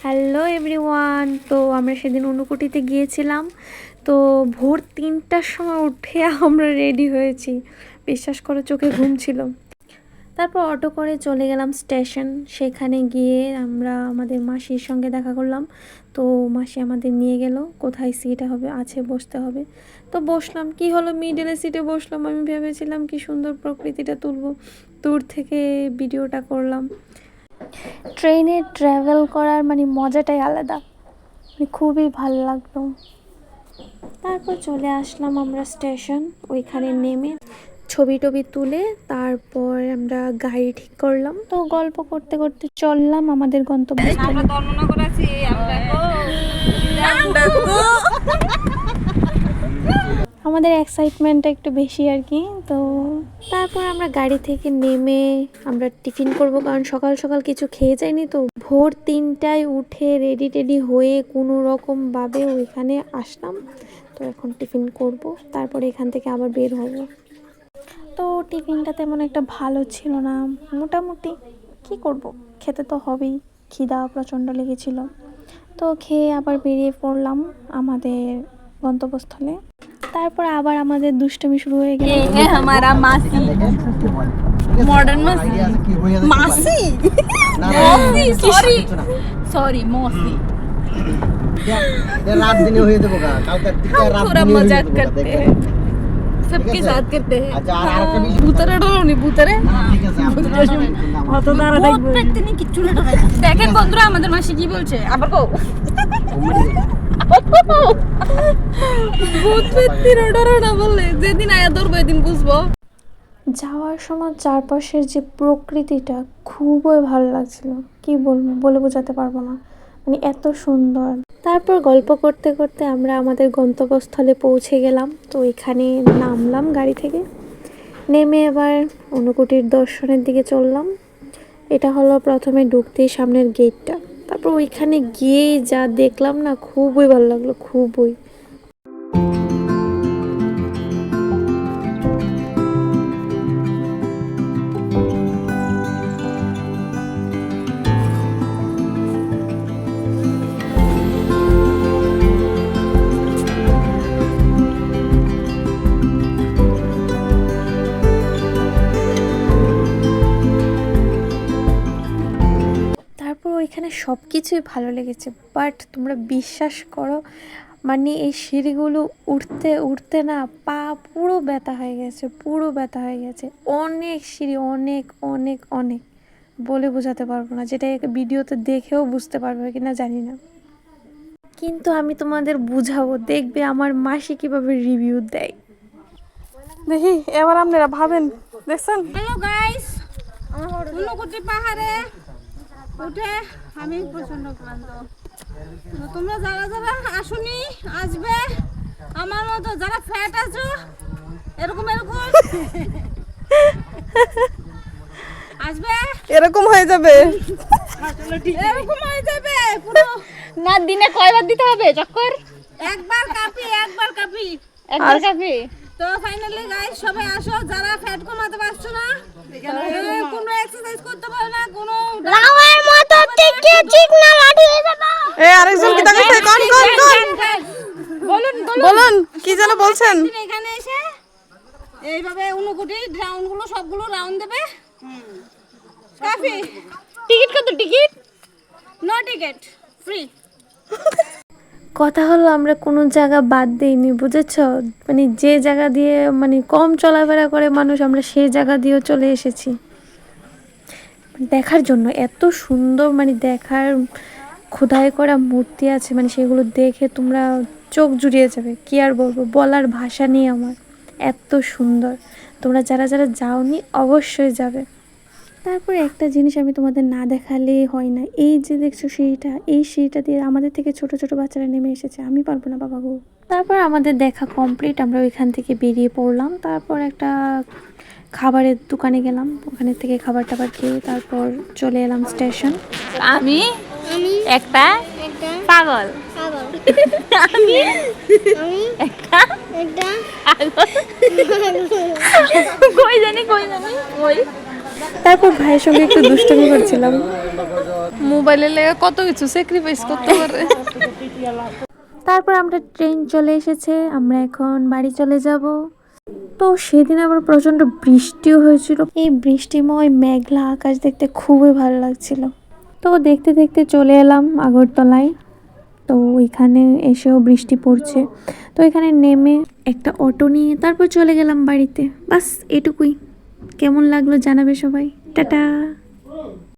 Hello everyone. তো আমরা সেদিন অনুকুটিতে গিয়েছিলাম। তো ভোর 3টার সময় উঠে আমরা রেডি হয়েছি, বিশ্বাস করো চোখে ঘুম ছিল। তারপর অটো করে চলে গেলাম স্টেশন। সেখানে গিয়ে আমরা আমাদের মাসির সঙ্গে দেখা করলাম। তো মাসি আমাদের নিয়ে গেল কোথায় সিট হবে আছে বসতে হবে। তো বসলাম, কি হলো মিডলে সিটে বসলাম। আমি ভেবেছিলাম কি সুন্দর প্রকৃতিটা তুলব, দূর থেকে ভিডিওটা করলাম। ট্রেনে ট্রাভেল করার মজাটাই আলাদা, খুবই ভালো লাগলো। তারপর চলে আসলাম আমরা স্টেশন। ওইখানে নেমে ছবি টবি তুলে তারপর আমরা গাড়ি ঠিক করলাম। তো গল্প করতে করতে চললাম আমাদের গন্তব্যস্থলে। আমাদের এক্সাইটমেন্টটা একটু বেশি আর কি। তো তারপর আমরা গাড়ি থেকে নেমে আমরা টিফিন করব, কারণ সকাল সকাল কিছু খেয়ে যায়নি। তো ভোর 3টায় উঠে রেডি টেডি হয়ে কোনো রকমভাবে ওইখানে আসলাম। তো এখন টিফিন করব, তারপরে এখান থেকে আবার বের হব। তো টিফিনটা তেমন একটা ভালো ছিল না, মোটামুটি। কি করব, খেতে তো হবেই, খিদা প্রচণ্ড লেগেছিল। তো খেয়ে আবার বেরিয়ে পড়লাম আমাদের গন্তব্যস্থলে। তারপর আবার আমাদের দুষ্টুমি শুরু হয়ে গেল। हमारा मासी मॉडर्न मासी मासी सॉरी सॉरी मौसी रात दिन हुए देबो का कल तक रात पूरा मजाक करते हैं, सबके साथ करते हैं। अच्छा আর একটা ভূতরে ডরনি ভূতরে ঠিক আছে অত দাঁড়া দেখবো তিনি কিচ্ছু না ডরায়। দেখেন বন্ধুরা আমাদের মাসি কি বলছে, আবার কও ভূত পেত্তিরা ডরো না বললে যেদিন আয়া ধরবো এদিন বুঝবো। যাওয়ার সময় চারপাশের যে প্রকৃতিটা খুবই ভালো লাগছিল, কি বলবো, বলে বোঝাতে পারবো না, এত সুন্দর। তারপর গল্প করতে করতে আমরা আমাদের গন্তব্যস্থলে পৌঁছে গেলাম। তো এখানে নামলাম গাড়ি থেকে, নেমে এবার অনুকুটির দর্শনের দিকে চললাম। এটা হলো প্রথমে ঢুকতেই সামনের গেটটা। তারপর ওইখানে গিয়েই যা দেখলাম না, খুবই ভালো লাগলো, খুবই। এখানে সব কিছুই ভালো লেগেছে, বাট তোমরা বিশ্বাস করো এই সিঁড়িগুলো উঠতে উঠতে না পা পুরো ব্যথা হয়ে গেছে, পুরো ব্যথা হয়ে গেছে। অনেক সিঁড়ি, অনেক অনেক অনেক, বলে বোঝাতে পারবো না। যেটা ভিডিওতে দেখেও বুঝতে পারবে কিনা জানি না, কিন্তু আমি তোমাদের বুঝাবো, দেখবে আমার মাসি কিভাবে রিভিউ দেয়। দেখি এবার আপনারা ভাবেন, দেখছেন। হ্যালো গাইস, অনুকুটি পাহাড়ে উঠে আমি প্রচন্ড ক্লান্ত। তো তোমরা যারা যারা আসুনি, আসবে আমার মতো, যারা ফ্যাট আছো এরকম এরকম আসবে, এরকম হয়ে যাবে, এরকম হয়ে যাবে পুরো। না দিনে কয়বার দিতে হবে চক্কর? একবার কাপি, একবার কাপি, একবার কাফি। তো ফাইনালি গাইস সবাই আসো, যারা ফ্যাট কমাতে পারছো না, কোনো এক্সারসাইজ করতে পারো না, কোনো রাওয়ার মতো টিকে চিকনা লাঠি হয়ে যাবে। এই আরেকজন কি দেখাচ্ছে? কোন কোন কোন বলুন বলুন কি যেন বলছেন? এখানে এসে এইভাবে অনুকুটি রাউন্ড গুলো সবগুলো রাউন্ড দেবে। কাফি। টিকিট কত? Ticket no ticket, free. কথা হলো আমরা কোনো জায়গা বাদ দিইনি, বুঝেছ? যে জায়গা দিয়ে কম চলাফেরা করে মানুষ, আমরা সেই জায়গা দিয়েও চলে এসেছি দেখার জন্য। এত সুন্দর দেখার খোদাই করা মূর্তি আছে, সেগুলো দেখে তোমরা চোখ জুড়িয়ে যাবে। কি আর বলবো, বলার ভাষা নেই আমার, এত সুন্দর। তোমরা যারা যারা যাওনি অবশ্যই যাবে। তারপরে একটা জিনিস আমি তোমাদের না দেখালে হয় না, এই যে দেখছো সিঁড়িটা, এই সিঁড়িটা দিয়ে আমাদের থেকে ছোট ছোট বাচ্চারা নেমে এসেছে। আমি পারবো না বাবা গো। তারপর আমাদের দেখা কমপ্লিট, আমরা ওইখান থেকে বেরিয়ে পড়লাম। তারপর একটা খাবারের দোকানে গেলাম, ওখানে থেকে খাবার টাবার খেয়ে তারপর চলে এলাম স্টেশন। আমি একটা পাগল, আমি একটা কই জানি ওই তারপর ভাইয়ের সঙ্গে একটু দুষ্টুমি করছিলাম। মোবাইলে লেগে কত কিছু স্যাক্রিফাইস করতে পারে। তারপর আমরা ট্রেন চলে এসেছে, আমরা এখন বাড়ি চলে যাব। তো সেদিন আবার প্রচণ্ড বৃষ্টিও হয়েছিল। এই বৃষ্টিময় মেঘলা আকাশ দেখতে খুবই ভালো লাগছিল। তো দেখতে দেখতে চলে এলাম আগরতলায়। তো ওইখানে এসেও বৃষ্টি পড়ছে, তো এখানে নেমে একটা অটো নিয়ে তারপর চলে গেলাম বাড়িতে। বাস এটুকুই। কেমন লাগলো জানাবে সবাই। টাটা।